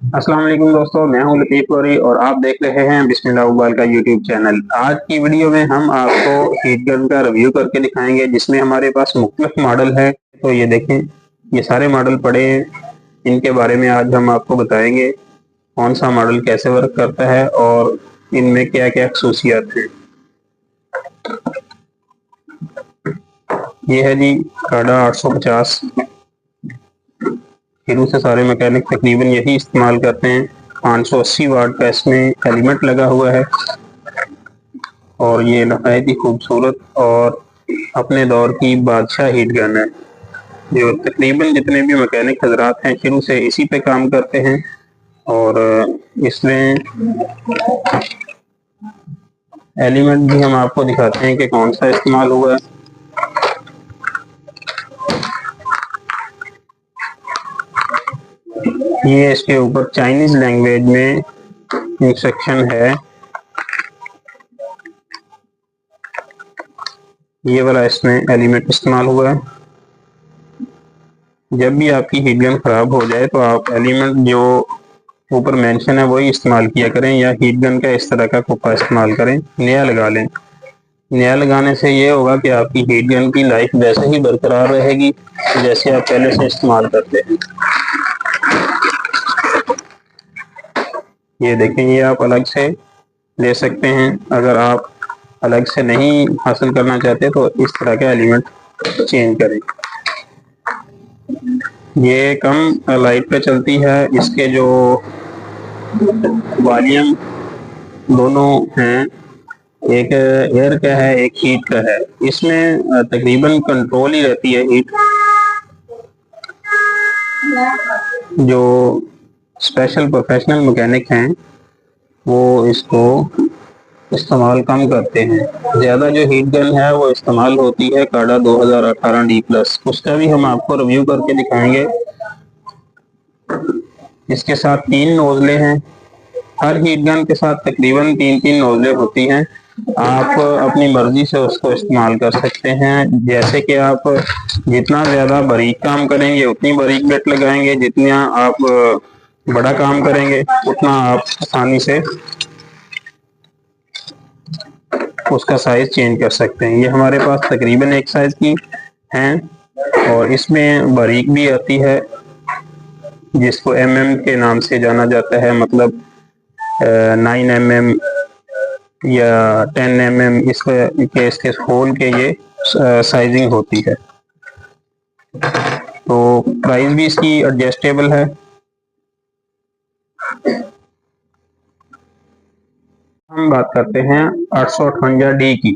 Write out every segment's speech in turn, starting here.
अस्सलाम वालेकुम दोस्तों, मैं हूं लतीफ़ गौरी और आप देख रहे हैं बिस्मिल्लाह इक़बाल का यूट्यूब चैनल। आज की वीडियो में हम आपको हीट गन का रिव्यू करके दिखाएंगे जिसमें हमारे पास मुख्तलिफ मॉडल है। तो ये देखें, ये सारे मॉडल पड़े हैं। इनके बारे में आज हम आपको बताएंगे कौन सा मॉडल कैसे वर्क करता है और इनमें क्या क्या खसूसियात हैं। ये है जी काडा 850। शुरू से सारे मैकेनिक तकरीबन यही इस्तेमाल करते हैं। 580 वाट का इसमें एलिमेंट लगा हुआ है और ये नहायत ही खूबसूरत और अपने दौर की बादशाह हीट गन है। जो तकरीबन जितने भी मैकेनिक हजरात हैं शुरू से इसी पे काम करते हैं और इसमें एलिमेंट भी हम आपको दिखाते हैं कि कौन सा इस्तेमाल हुआ है। ये इसके ऊपर चाइनीज लैंग्वेज में इंस्ट्रक्शन है। ये वाला इसमें एलिमेंट इस्तेमाल हुआ है। जब भी आपकी हीट गन खराब हो जाए तो आप एलिमेंट जो ऊपर मेंशन है वही इस्तेमाल किया करें या हीट गन का इस तरह का कुप्पा इस्तेमाल करें, नया लगा लें। नया लगाने से ये होगा कि आपकी हीट गन की लाइफ वैसे ही बरकरार रहेगी जैसे आप पहले से इस्तेमाल करते हैं। ये देखें, ये आप अलग से ले सकते हैं। अगर आप अलग से नहीं हासिल करना चाहते तो इस तरह का एलिमेंट चेंज करें। ये कम लाइट पे चलती है। इसके जो वॉल्यूम दोनों हैं, एक एयर का है एक हीट का है। इसमें तकरीबन कंट्रोल ही रहती है हीट। जो स्पेशल प्रोफेशनल मैकेनिक हैं वो इसको इस्तेमाल कम करते हैं। ज़्यादा जो हीट गन है वो इस्तेमाल होती है काडा 2018 डी प्लस। उसका भी हम आपको रिव्यू करके दिखाएंगे। इसके साथ 3 नोजले हैं। हर हीट गन के साथ तकरीबन 3-3 नोजले होती हैं। आप अपनी मर्जी से उसको इस्तेमाल कर सकते हैं। जैसे कि आप जितना ज़्यादा बारीक काम करेंगे उतनी बारीक बेट लगाएंगे, जितना आप बड़ा काम करेंगे उतना आप आसानी से उसका साइज चेंज कर सकते हैं। ये हमारे पास तकरीबन एक साइज की हैं और इसमें बारीक भी आती है जिसको mm के नाम से जाना जाता है, मतलब 9 mm या 10 mm इसके होल के ये साइजिंग होती है। तो प्राइस भी इसकी एडजस्टेबल है। हम बात करते हैं 858 डी की,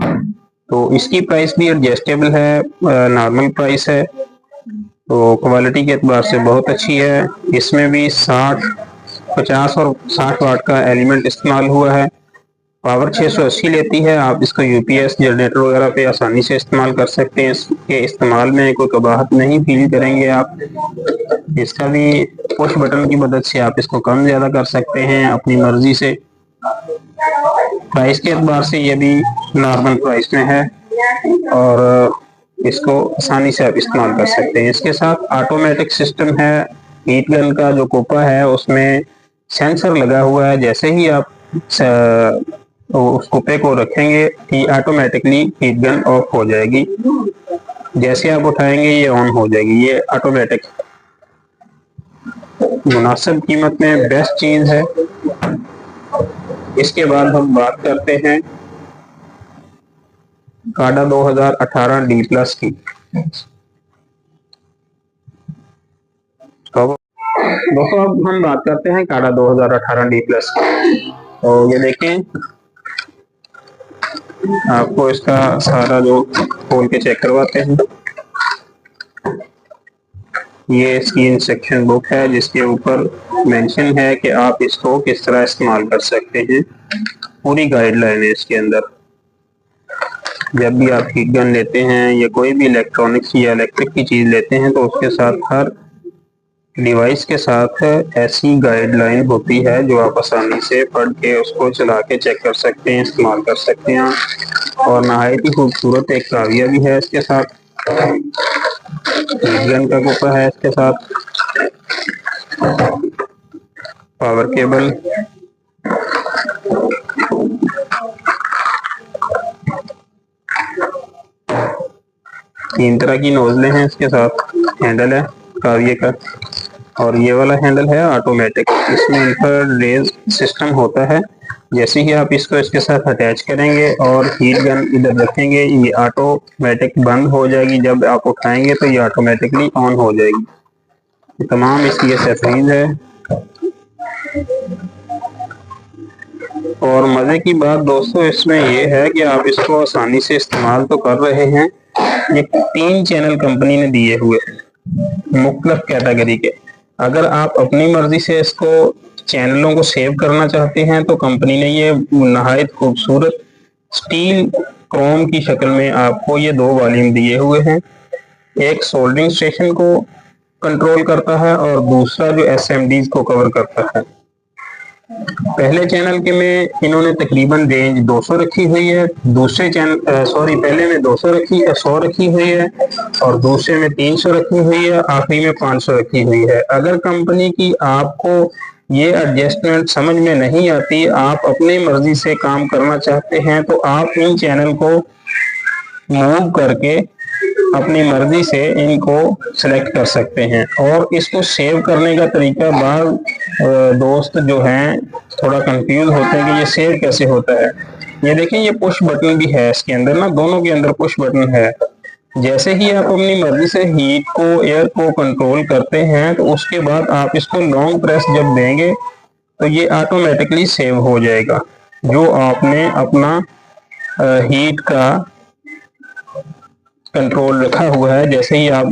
तो इसकी प्राइस भी एडजस्टेबल है, नॉर्मल प्राइस है। तो क्वालिटी के एतबार से बहुत अच्छी है। इसमें भी 50 और 60 वाट का एलिमेंट इस्तेमाल हुआ है। पावर 680 लेती है। आप इसको यूपीएस जनरेटर वगैरह पे आसानी से इस्तेमाल कर सकते हैं। इसके इस्तेमाल में कोई कबाहत नहीं फील करेंगे आप। इसका भी पुश बटन की मदद से आप इसको कम ज़्यादा कर सकते हैं अपनी मर्जी से। प्राइस के एतबार से ये भी नॉर्मल प्राइस में है और इसको आसानी से आप इस्तेमाल कर सकते हैं। इसके साथ ऑटोमेटिक सिस्टम है। हीट गन का जो कोपा है उसमें सेंसर लगा हुआ है। जैसे ही आप उस कोपे को रखेंगे कि ऑटोमेटिकली हीट गन ऑफ हो जाएगी। जैसे आप उठाएंगे ये ऑन हो जाएगी। ये ऑटोमेटिक मुनासिब कीमत में बेस्ट चीज है। इसके बाद हम बात करते हैं काडा 2018 डी प्लस की। तो दोस्तों अब हम बात करते हैं काडा 2018 डी प्लस की। तो ये देखें, आपको इसका सारा जो खोल के चेक करवाते हैं। ये इसकी इंस्ट्रक्शन बुक है जिसके ऊपर मेंशन है कि आप इसको किस तरह इस्तेमाल कर सकते हैं। पूरी गाइडलाइन है इसके अंदर। जब भी आप हीट गन लेते हैं या कोई भी इलेक्ट्रॉनिक्स या इलेक्ट्रिक की चीज़ लेते हैं तो उसके साथ हर डिवाइस के साथ ऐसी गाइडलाइन होती है जो आप आसानी से पढ़ के उसको चला के चेक कर सकते हैं, इस्तेमाल कर सकते हैं। और नहायत ही खूबसूरत एक काविया भी है इसके साथ। हीट गन का कोपा है इसके साथ। पावर केबल, तीन तरह की नोजलें हैं इसके साथ, हैंडल है काविये का, और ये वाला हैंडल है ऑटोमेटिक। इसमें इंफ्रारेड रेज सिस्टम होता है। जैसे ही आप इसको इसके साथ अटैच करेंगे और हीट गन इधर रखेंगे, ये ऑटोमेटिक बंद हो जाएगी। जब आप उठाएंगे तो ये ऑटोमेटिकली ऑन हो जाएगी। ये तमाम इसकी एक्सेसरीज है। और मजे की बात दोस्तों इसमें ये है कि आप इसको आसानी से इस्तेमाल तो कर रहे हैं। ये 3 चैनल कंपनी ने दिए हुए हैं मुख्तलिफ कैटेगरी के। अगर आप अपनी मर्जी से इसको चैनलों को सेव करना चाहते हैं तो कंपनी ने ये नहायत खूबसूरत स्टील क्रोम की शक्ल में आपको ये 2 वॉल्यूम दिए हुए हैं। एक सोल्डरिंग स्टेशन को कंट्रोल करता है और दूसरा जो एसएमडीज को कवर करता है। पहले चैनल के में इन्होंने तकरीबन रेंज 200 रखी हुई है, दूसरे चैनल पहले में 100 रखी हुई है और दूसरे में 300 रखी हुई है, आखिरी में 500 रखी हुई है। अगर कंपनी की आपको ये एडजस्टमेंट समझ में नहीं आती, आप अपनी मर्जी से काम करना चाहते हैं, तो आप इन चैनल को मूव करके अपनी मर्जी से इनको सेलेक्ट कर सकते हैं। और इसको सेव करने का तरीका बाल दोस्त जो हैं थोड़ा कंफ्यूज होते हैं कि ये सेव कैसे होता है। ये देखें, ये पुश बटन भी है इसके अंदर ना, दोनों के अंदर पुश बटन है। जैसे ही आप अपनी मर्जी से हीट को, एयर को कंट्रोल करते हैं तो उसके बाद आप इसको लॉन्ग प्रेस जब देंगे तो ये ऑटोमेटिकली सेव हो जाएगा जो आपने अपना हीट का कंट्रोल रखा हुआ है। जैसे ही आप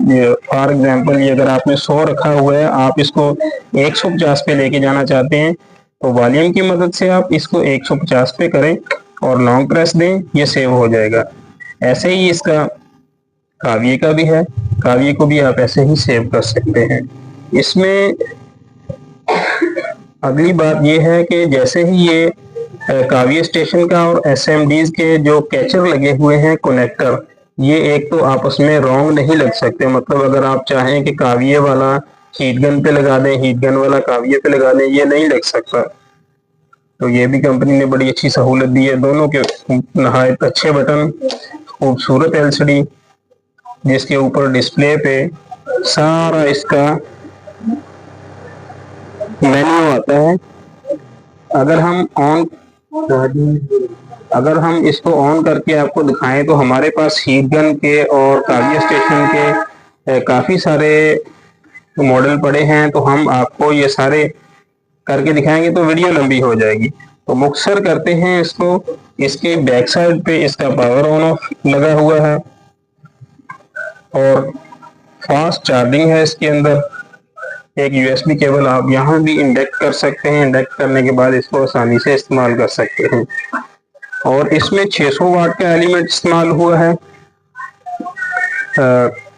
फॉर एग्जांपल ये अगर आपने 100 रखा हुआ है, आप इसको 150 पे लेके जाना चाहते हैं तो वॉल्यूम की मदद से आप इसको 150 पे करें और लॉन्ग प्रेस दें, ये सेव हो जाएगा। ऐसे ही इसका काविये का भी है, काविये को भी आप ऐसे ही सेव कर सकते हैं। इसमें अगली बात यह है कि जैसे ही ये काविये स्टेशन का और एसएमडीज के जो कैचर लगे हुए हैं कनेक्टर, ये एक तो आपस में रॉन्ग नहीं लग सकते। मतलब अगर आप चाहें कि काविये वाला हीट गन पे लगा दें, हीट गन वाला काविये पे लगा दें, ये नहीं लग सकता। तो ये भी कंपनी ने बड़ी अच्छी सहूलत दी है। दोनों के नहायत अच्छे बटन, खूबसूरत एलसीडी जिसके ऊपर डिस्प्ले पे सारा इसका मेन्यू आता है। अगर हम इसको ऑन करके आपको दिखाएं तो हमारे पास हीट गन के और काविये स्टेशन के काफ़ी सारे मॉडल पड़े हैं, तो हम आपको ये सारे करके दिखाएंगे तो वीडियो लंबी हो जाएगी। तो मुख्तसर करते हैं इसको। इसके बैक साइड पे इसका पावर ऑन ऑफ लगा हुआ है और फास्ट चार्जिंग है। इसके अंदर एक यूएसबी केबल आप यहाँ भी इंडेक्ट कर सकते हैं। इंडेक्ट करने के बाद इसको आसानी से इस्तेमाल कर सकते हैं। और इसमें 600 वाट का एलिमेंट इस्तेमाल हुआ है।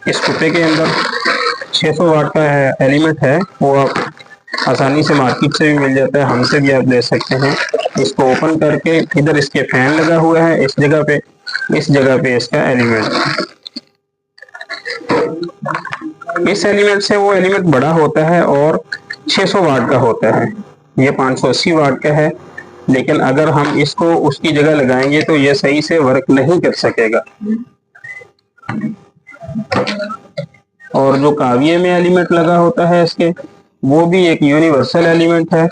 इस कुत्ते के अंदर 600 वाट का एलिमेंट है, वो आप आसानी से मार्केट से भी मिल जाता है, हमसे भी आप ले सकते हैं। इसको ओपन करके इधर इसके फैन लगा हुआ है, इस जगह पे इसका एलिमेंट। इस एलिमेंट से वो एलिमेंट बड़ा होता है और 600 वाट का होता है। ये 580 वाट का है, लेकिन अगर हम इसको उसकी जगह लगाएंगे तो ये सही से वर्क नहीं कर सकेगा। और जो काविये में एलिमेंट लगा होता है इसके, वो भी एक यूनिवर्सल एलिमेंट है।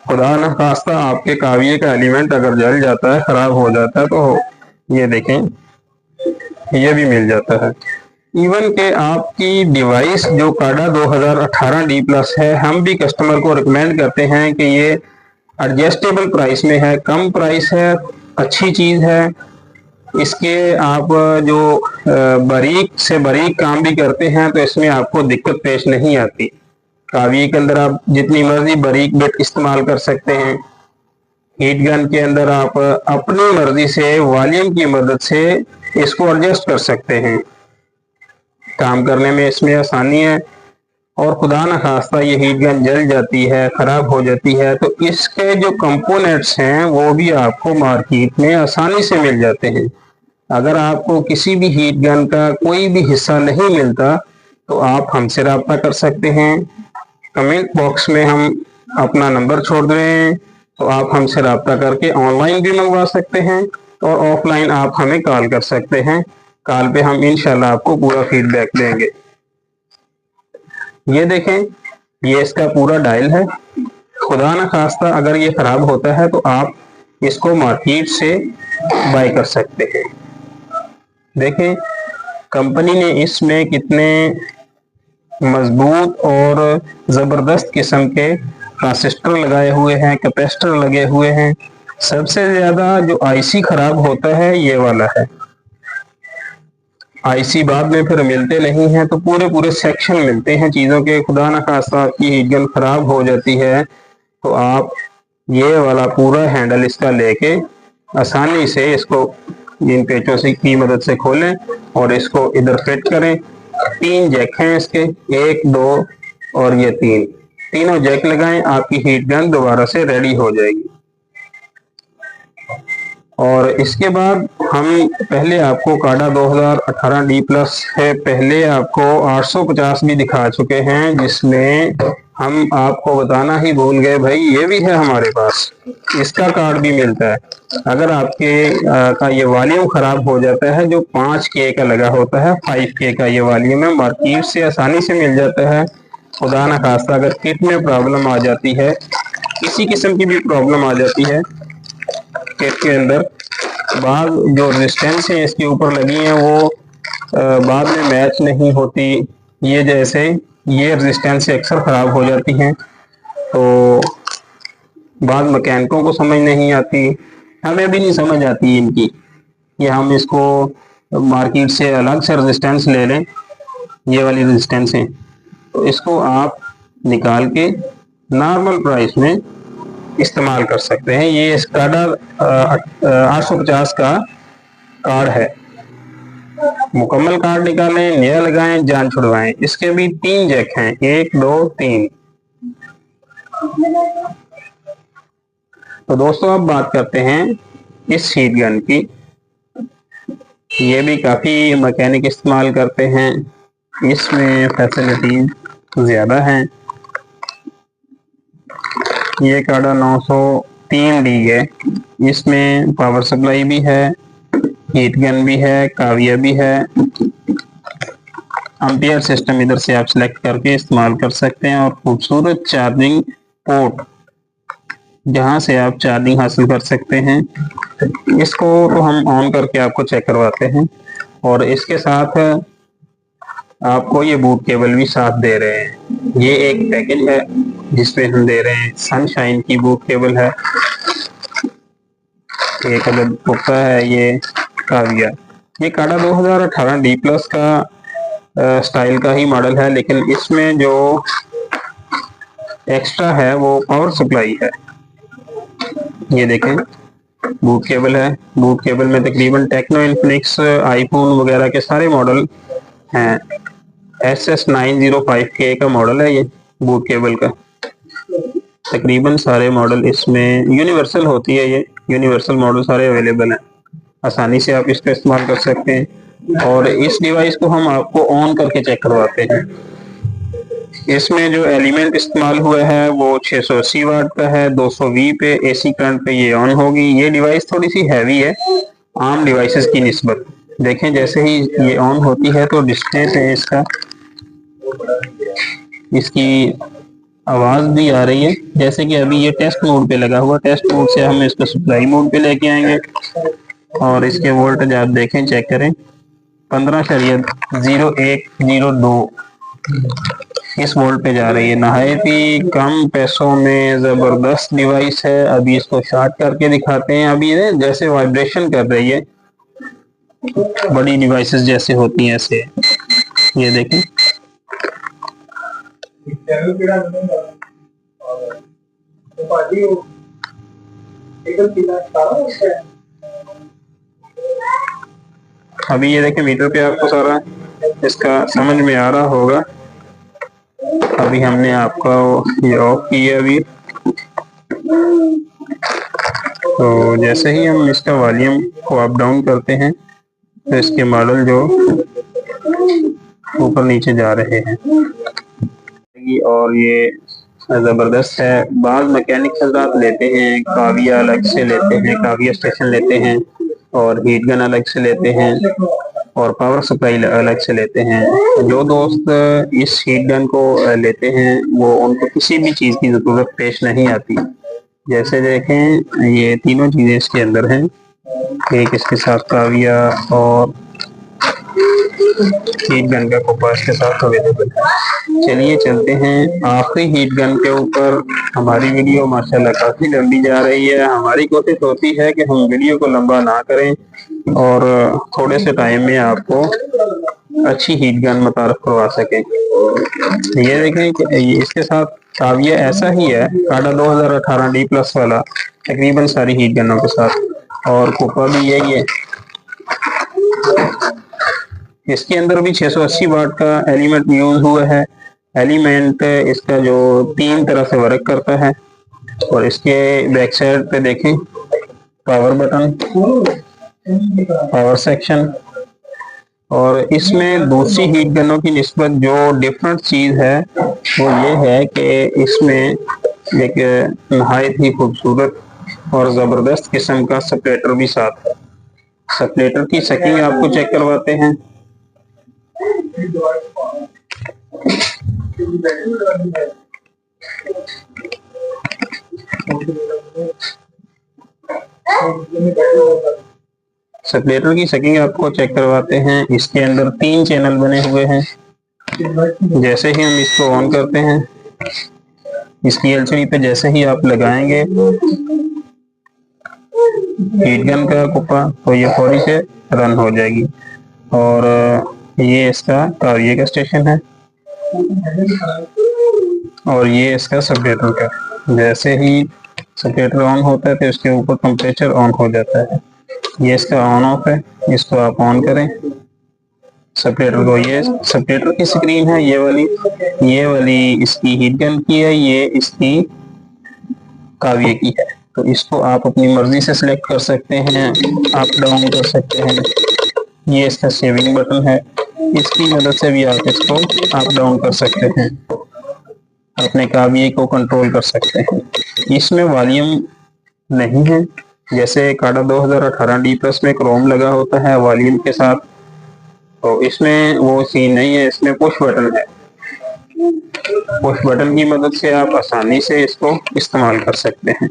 खुदा न खास्ता आपके काविये का एलिमेंट अगर जल जाता है, खराब हो जाता है, तो ये देखें, ये भी मिल जाता है। इवन के आपकी डिवाइस जो काडा 2018 डी प्लस है, हम भी कस्टमर को रिकमेंड करते हैं कि ये एडजस्टेबल प्राइस में है, कम प्राइस है, अच्छी चीज़ है। इसके आप जो बारीक से बारीक काम भी करते हैं तो इसमें आपको दिक्कत पेश नहीं आती। काविये के अंदर आप जितनी मर्जी बारीक बिट इस्तेमाल कर सकते हैं। हीट गन के अंदर आप अपनी मर्जी से वॉल्यूम की मदद से इसको एडजस्ट कर सकते हैं। काम करने में इसमें आसानी है। और खुदा न खास्ता ये हीट गन जल जाती है, खराब हो जाती है, तो इसके जो कंपोनेंट्स हैं वो भी आपको मार्केट में आसानी से मिल जाते हैं। अगर आपको किसी भी हीट गन का कोई भी हिस्सा नहीं मिलता तो आप हमसे रब्ता कर सकते हैं। कमेंट बॉक्स में हम अपना नंबर छोड़ रहे हैं, तो आप हमसे रब्ता करके ऑनलाइन भी मंगवा सकते हैं और ऑफलाइन आप हमें कॉल कर सकते हैं। कॉल पे हम इंशाल्लाह आपको पूरा फीडबैक देंगे। ये देखें, ये इसका पूरा डायल है। खुदा ना खास्ता अगर ये खराब होता है तो आप इसको मार्केट से बाय कर सकते हैं। देखें कंपनी ने इसमें कितने मजबूत और ज़बरदस्त किस्म के ट्रांजिस्टर लगाए हुए हैं, कैपेसिटर लगे हुए हैं। सबसे ज़्यादा जो आईसी खराब होता है ये वाला है। आईसी बाद में फिर मिलते नहीं हैं, तो पूरे पूरे सेक्शन मिलते हैं चीज़ों के। खुदा ना खास्ता आपकी हीट गन खराब हो जाती है तो आप ये वाला पूरा हैंडल इसका लेके आसानी से इसको इन पेचों से की मदद से खोलें और इसको इधर फिट करें। 3 जैक हैं इसके, 1, 2 और ये 3, तीनों जैक लगाएं, आपकी हीट गन दोबारा से रेडी हो जाएगी। और इसके बाद हम पहले आपको काडा 2018 डी प्लस है, पहले आपको 850 भी दिखा चुके हैं, जिसमें हम आपको बताना ही भूल गए भाई ये भी है हमारे पास, इसका कार्ड भी मिलता है। अगर आपके का ये वॉल्यूम खराब हो जाता है, जो 5K का लगा होता है, 5K का ये वॉल्यूम है, मार्केट से आसानी से मिल जाता है। खुदा ना खास्ता अगर किट में प्रॉब्लम आ जाती है, किसी किस्म की भी प्रॉब्लम आ जाती है किट के अंदर, बाद जो रेजिस्टेंस है इसके ऊपर लगी है वो बाद में मैच नहीं होती, ये जैसे ये रेजिस्टेंस अक्सर ख़राब हो जाती हैं, तो बाद मैकेनिकों को समझ नहीं आती, हमें भी नहीं समझ आती इनकी, ये हम इसको मार्केट से अलग से रेजिस्टेंस ले लें, ये वाली रेजिस्टेंस है, तो इसको आप निकाल के नॉर्मल प्राइस में इस्तेमाल कर सकते हैं। ये स्काडा 850 का कार्ड है। मुकम्मल कार्ड निकालें, नया लगाएं, जान छुड़वाएं। इसके भी 3 जैक हैं, 1, 2, 3। तो दोस्तों अब बात करते हैं इस हीट गन की। ये भी काफ़ी मैकेनिक इस्तेमाल करते हैं, इसमें फैसिलिटीज ज़्यादा हैं। ये काडा 903D है, इसमें पावर सप्लाई भी है, हीट गन भी है, काविया भी है। एम्पियर सिस्टम इधर से आप सिलेक्ट करके इस्तेमाल कर सकते हैं और खूबसूरत चार्जिंग पोर्ट जहां से आप चार्जिंग हासिल कर सकते हैं। इसको तो हम ऑन करके आपको चेक करवाते हैं और इसके साथ आपको ये बूट केबल भी साथ दे रहे हैं। ये एक पैकेज है जिसमें हम दे रहे हैं सनशाइन की बूट केबल है, एक अलग पुख्ता है, ये काविया। ये काडा 2018 डी प्लस का स्टाइल का ही मॉडल है, लेकिन इसमें जो एक्स्ट्रा है वो पावर सप्लाई है। ये देखें बूट केबल है, बूट केबल में तकरीबन टेक्नो इन्फिनिक्स आईफोन वगैरह के सारे मॉडल हैं। SS905K का मॉडल है ये बूट केबल का, तकरीबन सारे मॉडल इसमें यूनिवर्सल होती है, ये यूनिवर्सल मॉडल सारे अवेलेबल हैं, आसानी से आप इसका इस्तेमाल कर सकते हैं। और इस डिवाइस को हम आपको ऑन करके चेक करवाते हैं। इसमें जो एलिमेंट इस्तेमाल हुआ है वो 680 वाट का है, 220 पे AC करंट पे ये ऑन होगी। ये डिवाइस थोड़ी सी हैवी है आम डिवाइसेस की निस्बत। देखें जैसे ही ये ऑन होती है तो डिस्प्ले पे इसकी आवाज़ भी आ रही है, जैसे कि अभी ये टेस्ट मोड पे लगा हुआ, टेस्ट मोड से हम इसको सप्लाई मोड पे लेके आएंगे और इसके वोल्टेज आप देखें, चेक करें, 15.0102 इस वोल्ट पे जा रही है। नहायत ही कम पैसों में ज़बरदस्त डिवाइस है। अभी इसको शॉर्ट करके दिखाते हैं। अभी जैसे वाइब्रेशन कर रही है, बड़ी डिवाइसेस जैसे होती हैं ऐसे, ये देखें। अभी ये देखें मीटर पे आपको सारा इसका समझ में आ रहा होगा। अभी हमने आपका ये ऑफ किया अभी, तो जैसे ही हम इसका वॉल्यूम को अप डाउन करते हैं तो इसके मॉडल जो ऊपर नीचे जा रहे हैं और ये ज़बरदस्त है। बाज़ मैकेनिक हज़रात लेते हैं, काविया अलग से लेते हैं, काविया स्टेशन लेते हैं और हीट गन अलग से लेते हैं और पावर सप्लाई अलग से लेते हैं। जो दोस्त इस हीट गन को लेते हैं वो उनको किसी भी चीज़ की ज़रूरत पेश नहीं आती। जैसे देखें ये तीनों चीज़ें इसके अंदर हैं, एक इसके साथ काविया और हीट गन का कोपास के साथ अवेलेबल है। चलिए चलते हैं आखिरी हीट गन के ऊपर। हमारी वीडियो माशाल्लाह काफी लंबी जा रही है। हमारी कोशिश होती है कि हम वीडियो को लंबा ना करें और थोड़े से टाइम में आपको अच्छी हीट गन मुतारफ करवा सकें। ये देखें कि इसके साथ काविया ऐसा ही है, काडा 2018 डी प्लस वाला, तकरीबन सारी हीट गनों के साथ, और कोपा भी यही है। इसके अंदर भी 680 वाट का एलिमेंट यूज हुआ है। एलिमेंट इसका जो 3 तरह से वर्क करता है। और इसके बैक साइड पे देखें पावर बटन, पावर सेक्शन, और इसमें दूसरी हीट गनों की निस्बत जो डिफरेंट चीज है वो ये है कि इसमें एक नहायत ही खूबसूरत और ज़बरदस्त किस्म का स्प्लिटर भी साथ है। स्प्लिटर की सेटिंग आपको चेक करवाते हैं। स्प्लिटर की सेटिंग आपको चेक करवाते हैं। इसके अंदर 3 चैनल बने हुए हैं। जैसे ही हम इसको ऑन करते हैं, इसकी एलसीडी पे जैसे ही आप लगाएंगे हीट गन का कुप्पा, तो ये फौरी से रन हो जाएगी। और ये इसका काविये का स्टेशन है और ये इसका स्प्लिटर का। जैसे ही स्प्लिटर ऑन होता है तो इसके ऊपर टेम्परेचर ऑन हो जाता है। ये इसका ऑन ऑफ है, इसको आप ऑन करें स्प्लिटर को। ये स्प्लिटर की स्क्रीन है, ये वाली इसकी हीट गन की है, ये इसकी काविये की है। तो इसको आप अपनी मर्जी से सिलेक्ट कर सकते हैं, अप डाउन कर सकते हैं। ये इसका सेविंग बटन है, इसकी मदद से भी आप इसको अप डाउन कर सकते हैं, अपने काविये को कंट्रोल कर सकते हैं। इसमें वॉल्यूम नहीं है, जैसे काडा 2018 डी प्लस में क्रोम लगा होता है वॉल्यूम के साथ, तो इसमें वो सीन नहीं है। इसमें पुश बटन है, पुश बटन की मदद से आप आसानी से इसको इस्तेमाल कर सकते हैं।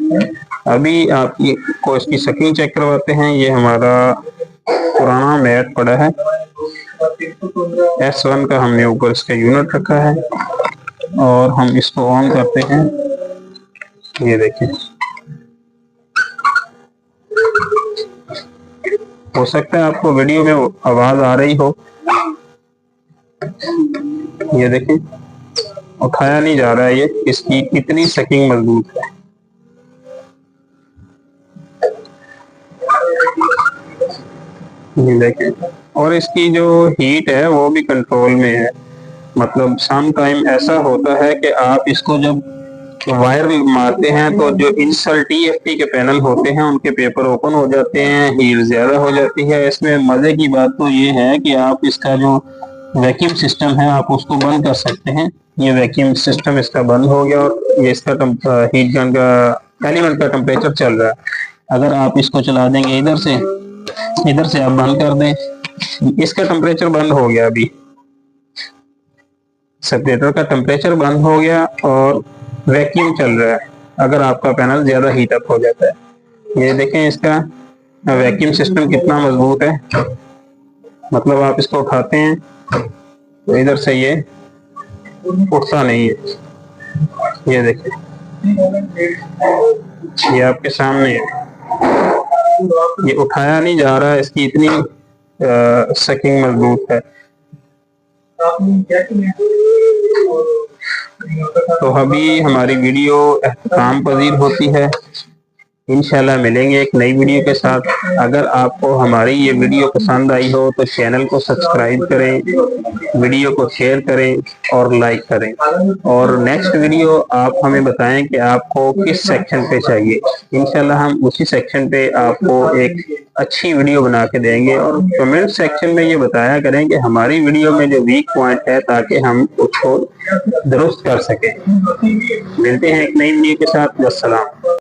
अभी आपको इसकी सेटिंग चेक करवाते हैं। ये हमारा पुराना मैट पड़ा है, S1 का हमने ऊपर इसका यूनिट रखा है और हम इसको ऑन करते हैं। ये देखें, हो सकता है आपको वीडियो में आवाज आ रही हो। ये देखें, उठाया नहीं जा रहा है, ये इसकी इतनी सकिंग मजबूत है। ये देखें, और इसकी जो हीट है वो भी कंट्रोल में है। मतलब सम टाइम ऐसा होता है कि आप इसको जब वायर मारते हैं तो जो इंस्टॉल TFT के पैनल होते हैं उनके पेपर ओपन हो जाते हैं, हीट ज्यादा हो जाती है। इसमें मजे की बात तो ये है कि आप इसका जो वैक्यूम सिस्टम है आप उसको बंद कर सकते हैं। ये वैक्यूम सिस्टम इसका बंद हो गया और ये इसका हीट गन का एलिमेंट का टेम्परेचर चल रहा है। अगर आप इसको चला देंगे इधर से आप बंद कर दें, इसका टेम्परेचर बंद हो गया। अभी स्प्लिटर का टेम्परेचर बंद हो गया और वैक्यूम चल रहा है। अगर आपका पैनल ज्यादा हीट अप हो जाता है, ये देखें इसका वैक्यूम सिस्टम कितना मजबूत है। मतलब आप इसको उठाते हैं तो इधर से ये उठता नहीं है। ये देखें, ये आपके सामने है, ये उठाया नहीं जा रहा है, इसकी इतनी सकिंग मजबूत है। तो अभी हमारी वीडियो एहतराम पजीर होती है। इंशाल्लाह मिलेंगे एक नई वीडियो के साथ। अगर आपको हमारी ये वीडियो पसंद आई हो तो चैनल को सब्सक्राइब करें, वीडियो को शेयर करें और लाइक करें। और नेक्स्ट वीडियो आप हमें बताएं कि आपको किस सेक्शन पे चाहिए, इंशाल्लाह हम उसी सेक्शन पे आपको एक अच्छी वीडियो बना के देंगे। और कमेंट सेक्शन में ये बताया करें कि हमारी वीडियो में जो वीक पॉइंट है, ताकि हम उसको दुरुस्त कर सकें। मिलते हैं एक नई वीडियो के साथ। अस्सलाम।